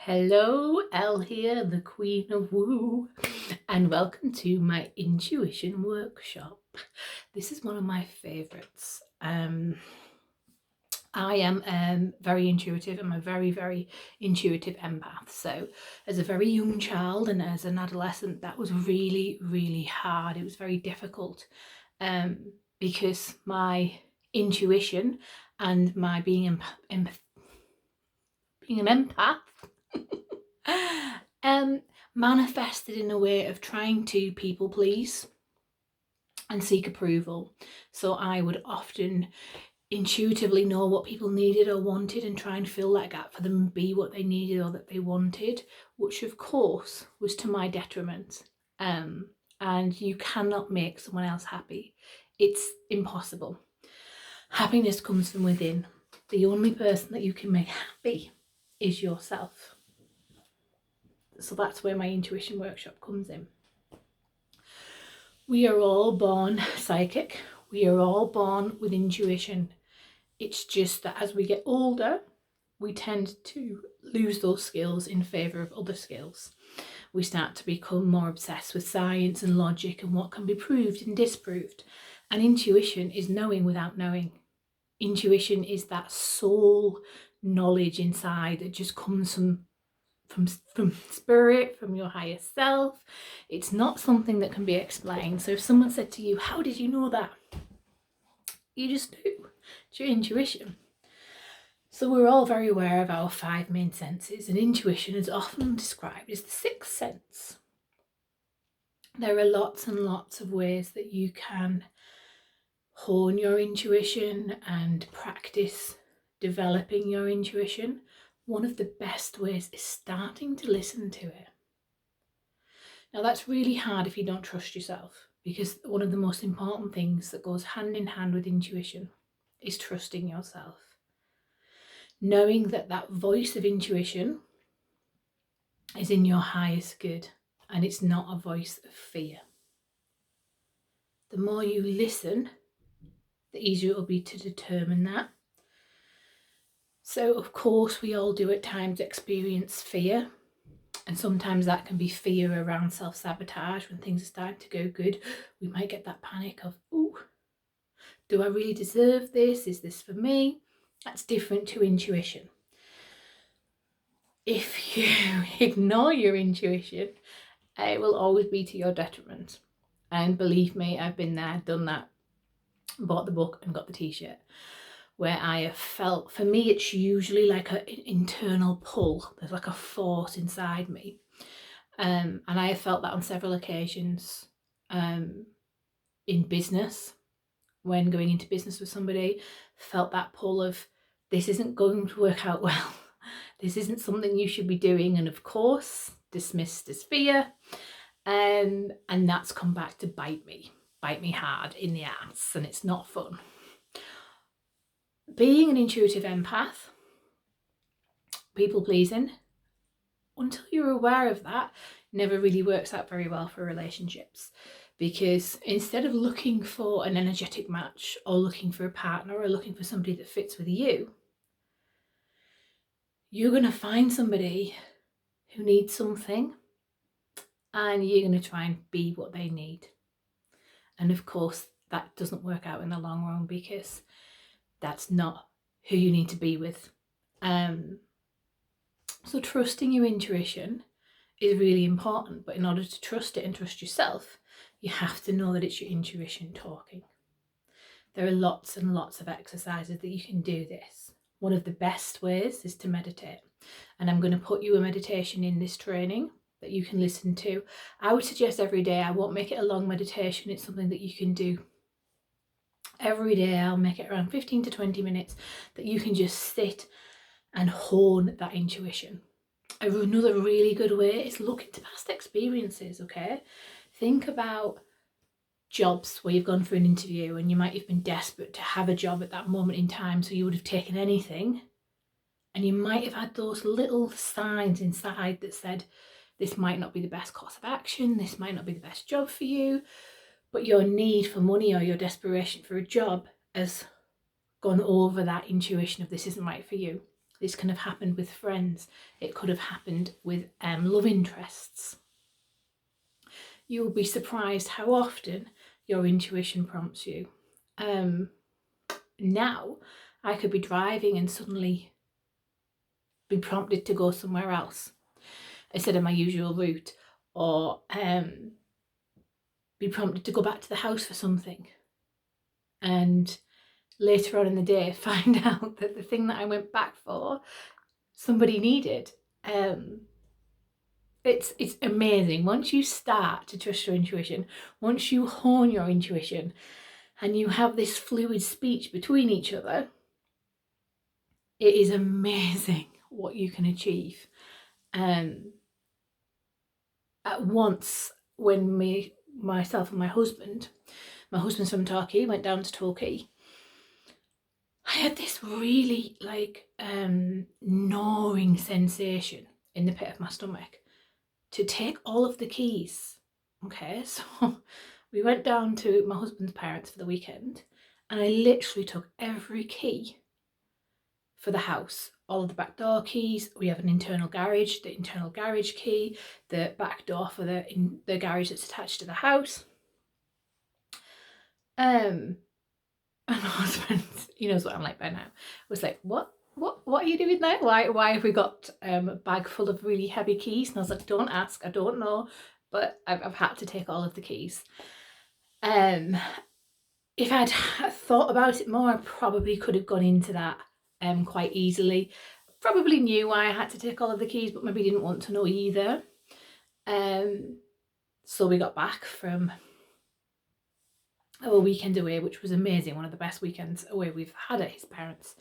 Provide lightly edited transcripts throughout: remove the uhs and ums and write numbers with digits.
Hello, Elle here, the Queen of Woo, and welcome to my intuition workshop. This is one of my favourites. I am very intuitive. I'm a very intuitive empath. So as a very young child and as an adolescent, that was really hard. It was very difficult because my intuition and my being an empath manifested in a way of trying to people please and seek approval. So I would often intuitively know what people needed or wanted and try and fill that gap for them and be what they needed or that they wanted, which of course was to my detriment. And you cannot make someone else happy. It's impossible. Happiness comes from within. The only person that you can make happy is yourself. So that's where my intuition workshop comes in. We are all born psychic. We are all born with intuition. It's just that as we get older, we tend to lose those skills in favour of other skills. We start to become more obsessed with science and logic and what can be proved and disproved. And intuition is knowing without knowing. Intuition is that soul knowledge inside that just comes from spirit, from your higher self. It's not something that can be explained. So if someone said to you, how did you know that? You just do. It's your intuition. So we're all very aware of our 5 main senses, and intuition is often described as the 6th sense. There are lots and lots of ways that you can hone your intuition and practice developing your intuition. One of the best ways is starting to listen to it. Now that's really hard if you don't trust yourself, because one of the most important things that goes hand in hand with intuition is trusting yourself. Knowing that that voice of intuition is in your highest good and it's not a voice of fear. The more you listen, the easier it will be to determine that. So of course we all do at times experience fear, and sometimes that can be fear around self-sabotage. When things are starting to go good, we might get that panic of, oh, do I really deserve this? Is this for me? That's different to intuition. If you ignore your intuition, it will always be to your detriment. And believe me, I've been there, done that, bought the book and got the t-shirt, where I have felt, for me it's usually like an internal pull. There's like a force inside me, and I have felt that on several occasions in business. When going into business with somebody, felt that pull of, this isn't going to work out well. This isn't something you should be doing, and of course dismissed as fear, and that's come back to bite me hard in the ass, and it's not fun. Being an intuitive empath, people pleasing, until you're aware of that, never really works out very well for relationships, because instead of looking for an energetic match or looking for a partner or looking for somebody that fits with you, you're going to find somebody who needs something and you're going to try and be what they need. And of course that doesn't work out in the long run, because that's not who you need to be with. So trusting your intuition is really important, but in order to trust it and trust yourself, you have to know that it's your intuition talking. There are lots and lots of exercises that you can do this. One of the best ways is to meditate, and I'm going to put you a meditation in this training that you can listen to. I would suggest every day. I won't make it a long meditation. It's something that you can do every day. I'll make it around 15 to 20 minutes that you can just sit and hone that intuition. Another really good way is look into past experiences, okay? Think about jobs where you've gone for an interview and you might have been desperate to have a job at that moment in time, so you would have taken anything, and you might have had those little signs inside that said, this might not be the best course of action, this might not be the best job for you, but your need for money or your desperation for a job has gone over that intuition of this isn't right for you. This can have happened with friends. It could have happened with love interests. You'll be surprised how often your intuition prompts you. Now, I could be driving and suddenly be prompted to go somewhere else instead of my usual route, or be prompted to go back to the house for something, and later on in the day find out that the thing that I went back for somebody needed. It's amazing. Once you start to trust your intuition, once you hone your intuition and you have this fluid speech between each other, it is amazing what you can achieve. At once, when myself and my husband's from Turkey, went down to Torquay, I had this really gnawing sensation in the pit of my stomach to take all of the keys. Okay, so we went down to my husband's parents for the weekend, and I literally took every key for the house, all of the back door keys. We have an internal garage, the internal garage key, the back door for the garage that's attached to the house. And my husband, he knows what I'm like by now, was like, what are you doing there? Why have we got a bag full of really heavy keys? And I was like, don't ask, I don't know, but I've had to take all of the keys. If I'd thought about it more, I probably could have gone into that quite easily. Probably knew why I had to take all of the keys, but maybe didn't want to know either. So we got back from our weekend away, which was amazing, one of the best weekends away we've had at his parents'.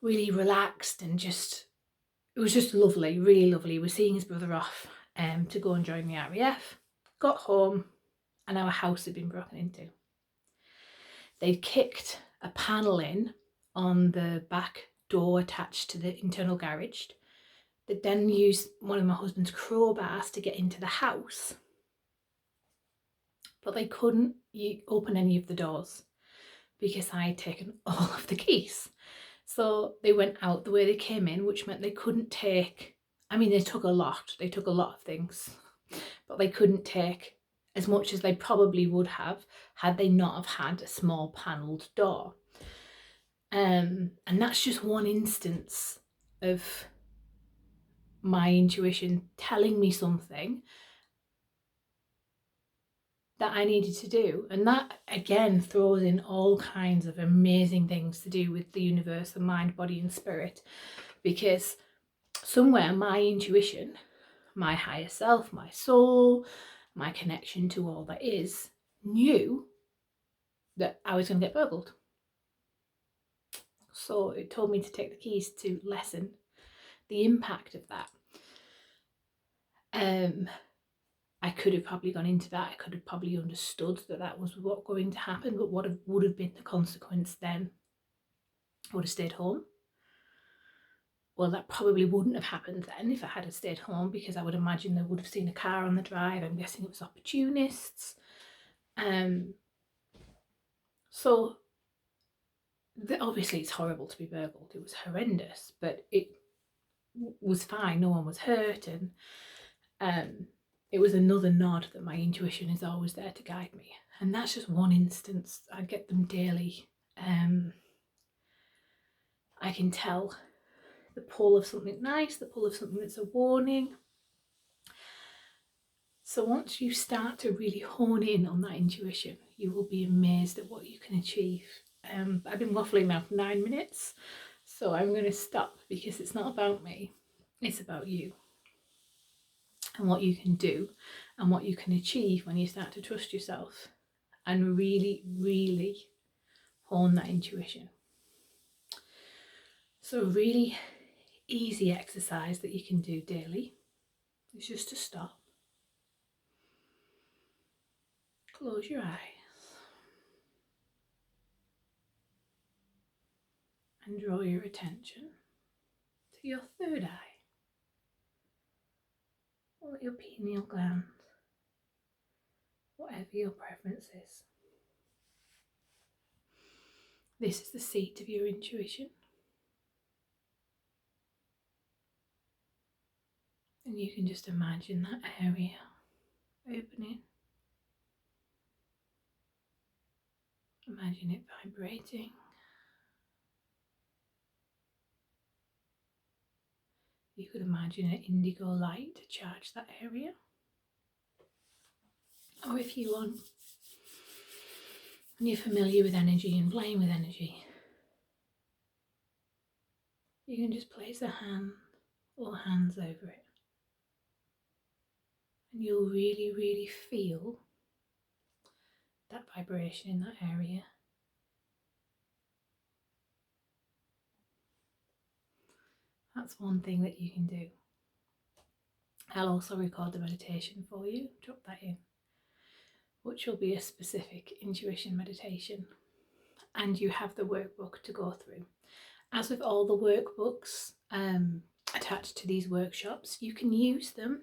Really relaxed, and it was just lovely, really lovely. We're seeing his brother off to go and join the RAF. Got home and our house had been broken into. They'd kicked a panel in on the back door attached to the internal garage. They'd then used one of my husband's crowbars to get into the house, but they couldn't open any of the doors because I had taken all of the keys. So they went out the way they came in, which meant they couldn't take, they took a lot of things, but they couldn't take as much as they probably would have had they not have had a small panelled door. And that's just one instance of my intuition telling me something that I needed to do. And that again throws in all kinds of amazing things to do with the universe, the mind, body and spirit, because somewhere my intuition, my higher self, my soul, my connection to all that is, knew that I was going to get burgled. So it told me to take the keys to lessen the impact of that. I could have probably gone into that. I could have probably understood that was what going to happen, but what would have been the consequence then? I would have stayed home. Well, that probably wouldn't have happened then if I had stayed home, because I would imagine they would have seen a car on the drive. I'm guessing it was opportunists. So obviously it's horrible to be burgled. It was horrendous, but it was fine. No one was hurt, and it was another nod that my intuition is always there to guide me. And that's just one instance. I get them daily. I can tell the pull of something nice, the pull of something that's a warning. So once you start to really hone in on that intuition, you will be amazed at what you can achieve. I've been waffling now for 9 minutes, so I'm going to stop, because it's not about me, it's about you and what you can do and what you can achieve when you start to trust yourself and really, really hone that intuition. So a really easy exercise that you can do daily is just to stop, close your eyes, and draw your attention to your third eye, or your pineal gland, whatever your preference is. This is the seat of your intuition. And you can just imagine that area opening. Imagine it vibrating. You could imagine an indigo light to charge that area. Or if you want, when you're familiar with energy and playing with energy, you can just place a hand or hands over it. And you'll really, really feel that vibration in that area. That's one thing that you can do. I'll also record the meditation for you, drop that in, which will be a specific intuition meditation. And you have the workbook to go through. As with all the workbooks attached to these workshops, you can use them,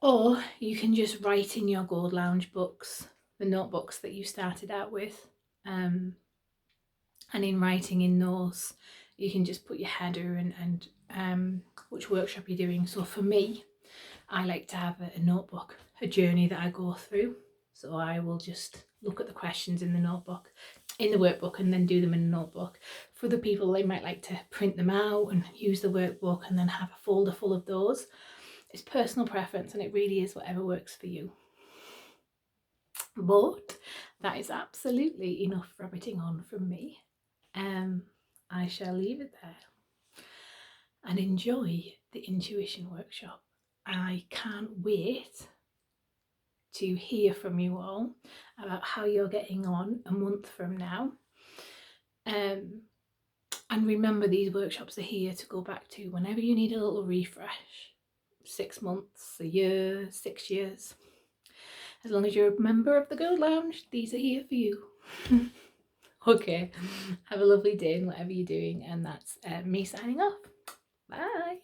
or you can just write in your Gold Lounge books, the notebooks that you started out with, and in writing in those, you can just put your header and which workshop you're doing. So for me, I like to have a notebook, a journey that I go through. So I will just look at the questions in the notebook, in the workbook, and then do them in a notebook. For the people, they might like to print them out and use the workbook and then have a folder full of those. It's personal preference, and it really is whatever works for you. But that is absolutely enough rabbiting on from me. I shall leave it there and enjoy the intuition workshop. I can't wait to hear from you all about how you're getting on a month from now. And remember, these workshops are here to go back to whenever you need a little refresh. 6 months, a year, 6 years. As long as you're a member of the Gold Lounge, these are here for you. Okay, have a lovely day in whatever you're doing, and that's me signing off. Bye.